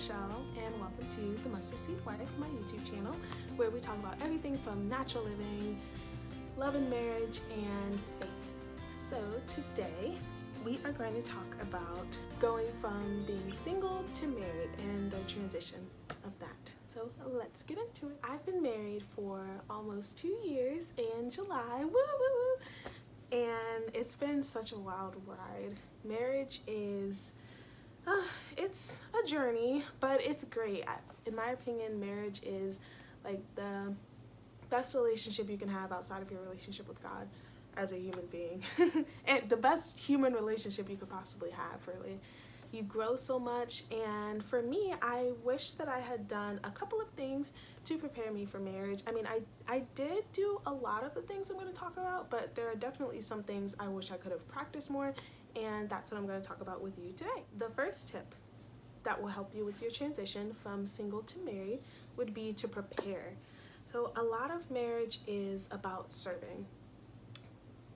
Michelle, and welcome to The Mustard Seed Wife, my YouTube channel, where we talk about everything from natural living, love and marriage, and faith. So today, we are going to talk about going from being single to married and the transition of that. So let's get into it. I've been married for almost 2 years in July, woo woo woo, and it's been such a wild ride. Marriage is it's a journey, but it's great. In my opinion, marriage is like the best relationship you can have outside of your relationship with God as a human being. And the best human relationship you could possibly have, really. You grow so much, and for me, I wish that I had done a couple of things to prepare me for marriage. I mean, I did do a lot of the things I'm going to talk about, but there are definitely some things I wish I could have practiced more, and that's what I'm going to talk about with you today. The first tip that will help you with your transition from single to married would be to prepare. So a lot of marriage is about serving,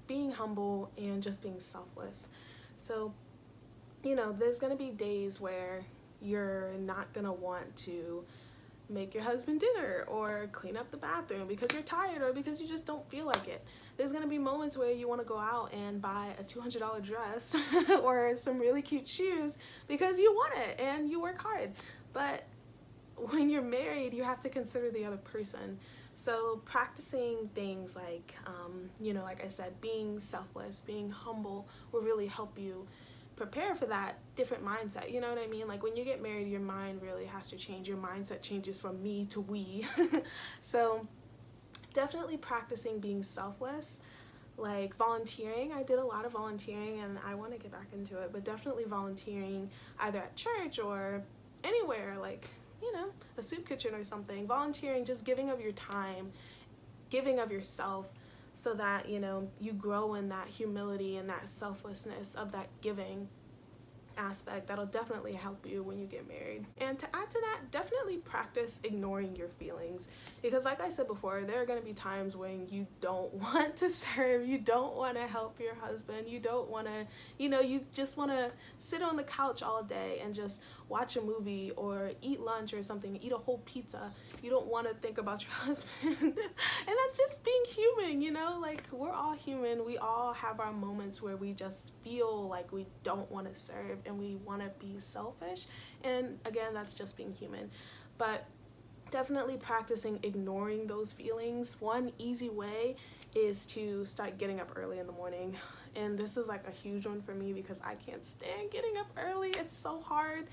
being humble, and just being selfless. So, you know, there's going to be days where you're not going to want to make your husband dinner or clean up the bathroom because you're tired or because you just don't feel like it. There's going to be moments where you want to go out and buy a $200 dress or some really cute shoes because you want it and you work hard. But when you're married, you have to consider the other person. So practicing things like, like I said, being selfless, being humble will really help you prepare for that different mindset. You know what I mean? Like when you get married, your mind really has to change. Your mindset changes from me to we. So definitely practicing being selfless, like volunteering. I did a lot of volunteering and I want to get back into it, but definitely volunteering either at church or anywhere, like, a soup kitchen or something. Volunteering, just giving of your time, giving of yourself, so that, you grow in that humility and that selflessness of that giving aspect. That'll definitely help you when you get married. And to add to that, definitely practice ignoring your feelings, because like I said before, there are going to be times when you don't want to serve, you don't want to help your husband, you don't want to, you just want to sit on the couch all day and just watch a movie or eat lunch or something, eat a whole pizza. You don't want to think about your husband. And that's just being human, like we're all human. We all have our moments where we just feel like we don't want to serve and we want to be selfish, and again, that's just being human. But definitely practicing ignoring those feelings. One easy way is to start getting up early in the morning, and this is like a huge one for me because I can't stand getting up early. It's so hard,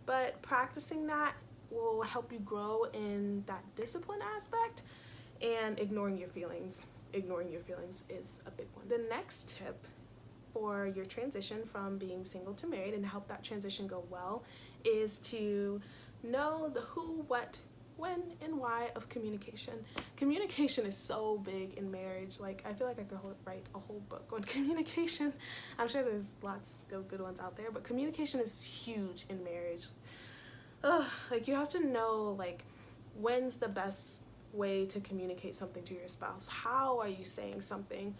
but practicing that will help you grow in that discipline aspect. And ignoring your feelings is a big one. The next tip for your transition from being single to married, and to help that transition go well, is to know the who, what, when, and why of communication. Communication is so big in marriage. Like, I feel like I could write a whole book on communication. I'm sure there's lots of good ones out there, but communication is huge in marriage. Like, you have to know, like, when's the best way to communicate something to your spouse? How are you saying something?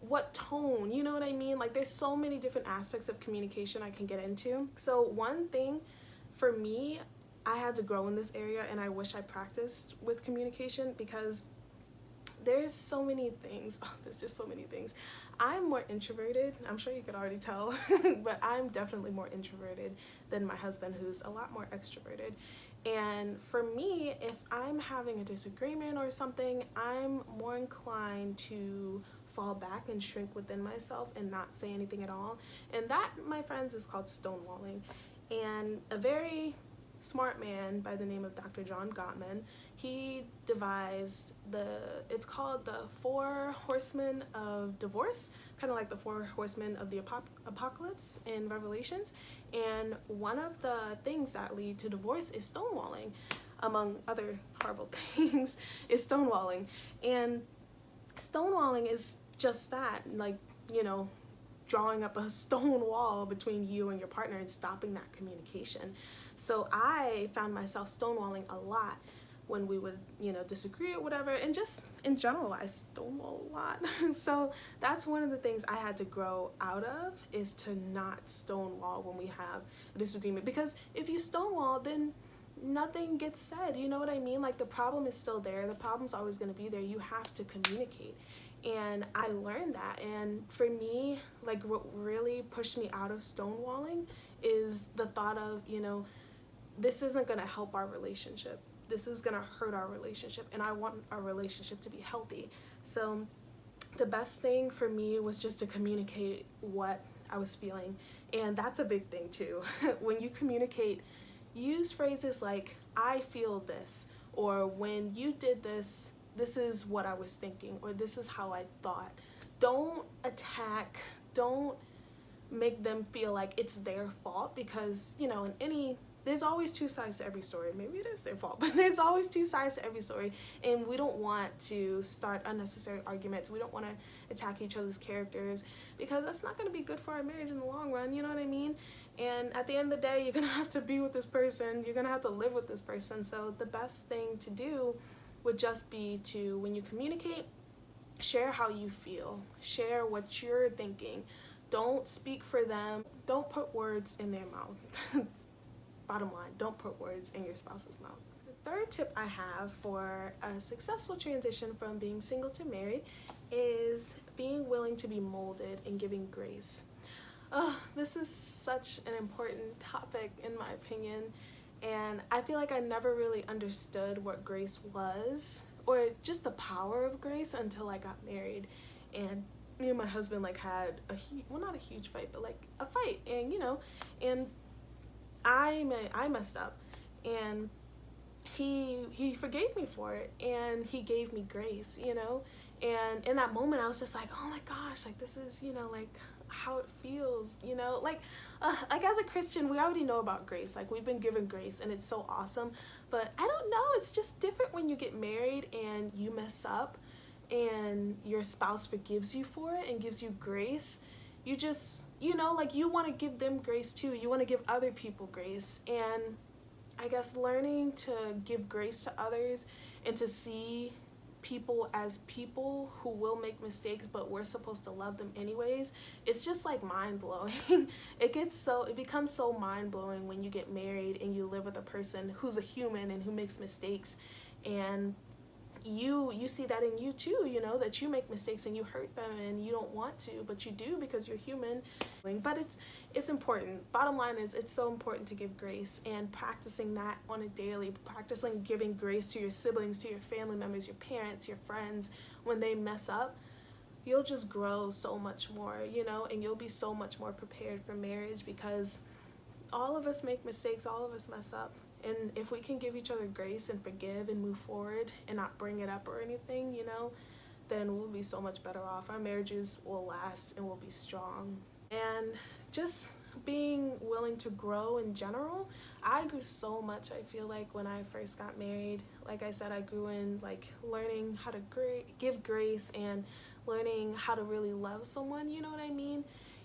What tone, you know what I mean? Like, there's so many different aspects of communication I can get into. So one thing for me, I had to grow in this area, and I wish I practiced with communication, because there's so many things. There's just so many things. I'm more introverted. I'm sure you could already tell, but I'm definitely more introverted than my husband, who's a lot more extroverted. And for me, if I'm having a disagreement or something, I'm more inclined to fall back and shrink within myself and not say anything at all. And that, my friends, is called stonewalling. And a very smart man by the name of Dr. John Gottman, he devised it's called the 4 Horsemen of Divorce, kind of like the 4 Horsemen of the Apocalypse in Revelations. And one of the things that lead to divorce is stonewalling, among other horrible things, is stonewalling. And stonewalling is just that, like, drawing up a stone wall between you and your partner and stopping that communication. So I found myself stonewalling a lot when we would, disagree or whatever, and just in general, I stonewall a lot. So that's one of the things I had to grow out of, is to not stonewall when we have a disagreement, because if you stonewall, then nothing gets said. You know what I mean? Like, the problem is still there. The problem's always going to be there. You have to communicate. And I learned that. And for me, like, what really pushed me out of stonewalling is the thought of, this isn't going to help our relationship. This is going to hurt our relationship. And I want our relationship to be healthy. So the best thing for me was just to communicate what I was feeling. And that's a big thing too. When you communicate, use phrases like, I feel this, or when you did this, this is what I was thinking, or this is how I thought. Don't attack, don't make them feel like it's their fault, because, there's always two sides to every story. Maybe it is their fault, but there's always two sides to every story, and we don't want to start unnecessary arguments. We don't want to attack each other's characters, because that's not going to be good for our marriage in the long run, you know what I mean? And at the end of the day, you're going to have to be with this person. You're going to have to live with this person. So the best thing to do would just be to, when you communicate, share how you feel. Share what you're thinking. Don't speak for them. Don't put words in their mouth. Bottom line, don't put words in your spouse's mouth. The third tip I have for a successful transition from being single to married is being willing to be molded and giving grace. This is such an important topic in my opinion, and I feel like I never really understood what grace was, or just the power of grace, until I got married. And me and my husband had not a huge fight, but a fight, and and I messed up, and he forgave me for it, and he gave me grace, and in that moment I was just like, oh my gosh, this is how it feels, as a Christian, we already know about grace. We've been given grace, and it's so awesome. But I don't know, it's just different when you get married and you mess up and your spouse forgives you for it and gives you grace. You just, you want to give them grace too. You want to give other people grace. And I guess learning to give grace to others and to see people as people who will make mistakes, but we're supposed to love them anyways, it's just mind-blowing. It becomes so mind-blowing when you get married and you live with a person who's a human and who makes mistakes, and you see that in you too, that you make mistakes and you hurt them and you don't want to, but you do because you're human. But it's important. Bottom line is, it's so important to give grace, and practicing that on a daily, practicing giving grace to your siblings, to your family members, your parents, your friends, when they mess up, you'll just grow so much more, and you'll be so much more prepared for marriage, because all of us make mistakes, all of us mess up. And if we can give each other grace and forgive and move forward and not bring it up or anything, then we'll be so much better off. Our marriages will last and will be strong. And just being willing to grow in general, I grew so much, I feel like, when I first got married. Like I said, I grew in learning how to give grace and learning how to really love someone, you know what I mean?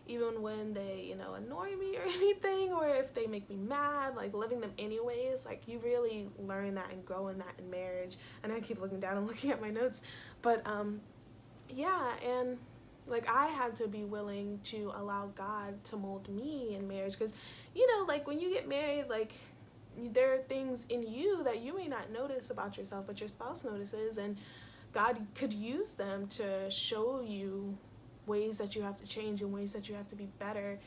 Even when they, annoy me or anything, or if they make me mad, loving them anyways, you really learn that and grow in that in marriage. And I keep looking down and looking at my notes, but yeah, and I had to be willing to allow God to mold me in marriage, because when you get married, there are things in you that you may not notice about yourself, but your spouse notices, and God could use them to show you ways that you have to change and ways that you have to be better.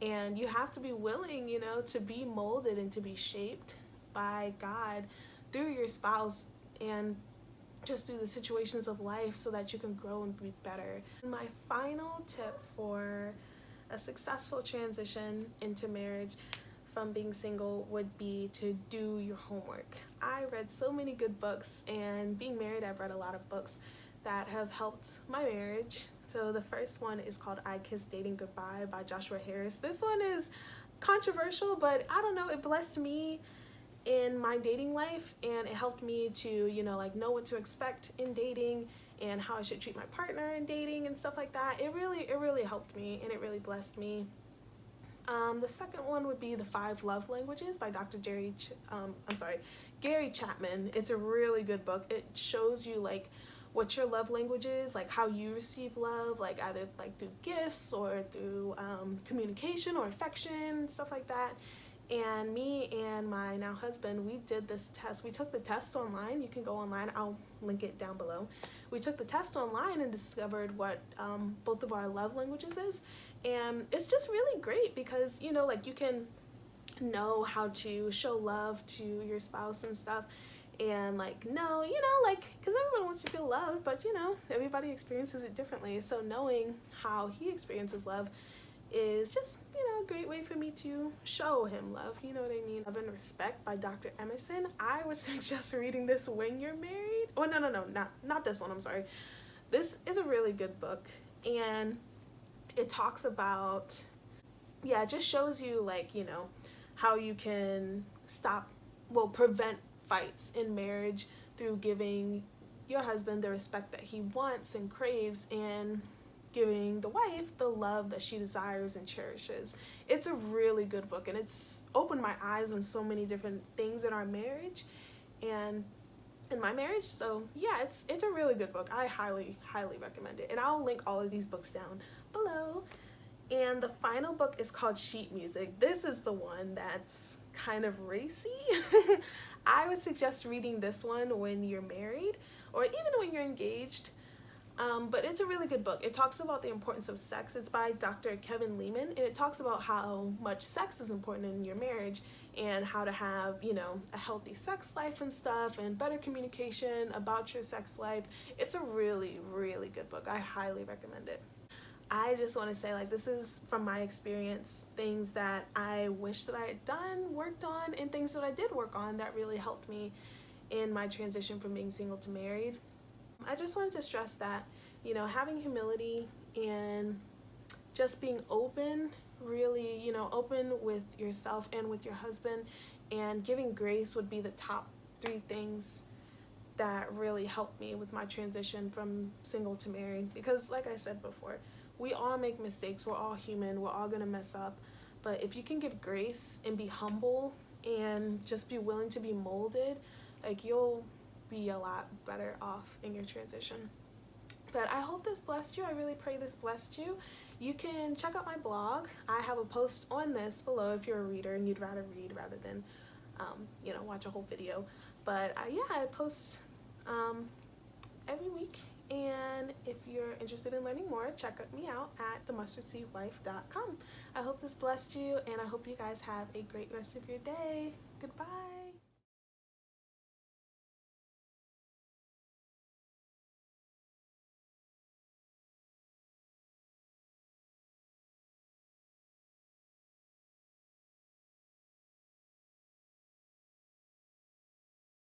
And you have to be willing, to be molded and to be shaped by God through your spouse and just through the situations of life, so that you can grow and be better. My final tip for a successful transition into marriage from being single would be to do your homework. I read so many good books, and being married, I've read a lot of books that have helped my marriage. So the first one is called I Kissed Dating Goodbye by Joshua Harris. This one is controversial, but I don't know, it blessed me in my dating life, and it helped me to, know what to expect in dating and how I should treat my partner in dating and stuff like that. It really helped me, and it really blessed me. The second one would be The 5 Love Languages by Dr. Gary Chapman. It's a really good book. It shows you what your love language is, how you receive love, either through gifts or through communication or affection, stuff like that. And me and my now husband, we did this test. We took the test online. You can go online. I'll link it down below. We took the test online and discovered what both of our love languages is. And it's just really great because, you know, like you can know how to show love to your spouse and stuff. And like, no, you know, like, because everyone wants to feel loved, but you know, everybody experiences it differently. So knowing how he experiences love is just, you know, a great way for me to show him love. You know what I mean? Love and Respect by Dr. Emerson. I would suggest reading this when you're married. Oh, no, not this one. I'm sorry. This is a really good book, and it talks about, yeah, it just shows you, like, you know, how you can prevent fights in marriage through giving your husband the respect that he wants and craves, and giving the wife the love that she desires and cherishes. It's a really good book, and it's opened my eyes on so many different things in our marriage and in my marriage. So yeah, it's a really good book. I highly recommend it, and I'll link all of these books down below. And the final book is called Sheet Music. This is the one that's kind of racy. I would suggest reading this one when you're married or even when you're engaged. But it's a really good book. It talks about the importance of sex. It's by Dr. Kevin Leman, and it talks about how much sex is important in your marriage and how to have, you know, a healthy sex life and stuff, and better communication about your sex life. It's a really good book. I highly recommend it. I just want to say, like, this is from my experience, things that I wish that I had done, worked on, and things that I did work on that really helped me in my transition from being single to married. I just wanted to stress that, you know, having humility and just being open, really, you know, open with yourself and with your husband, and giving grace would be the top 3 things that really helped me with my transition from single to married. Because like I said before, we all make mistakes. We're all human. We're all gonna mess up. But if you can give grace and be humble and just be willing to be molded, like, you'll be a lot better off in your transition. But I hope this blessed you. I really pray this blessed you. You can check out my blog. I have a post on this below if you're a reader and you'd rather read rather than, you know, watch a whole video. But yeah, I post every week. And if you're interested in learning more, check me out at themustardseedwife.com. I hope this blessed you, and I hope you guys have a great rest of your day. Goodbye.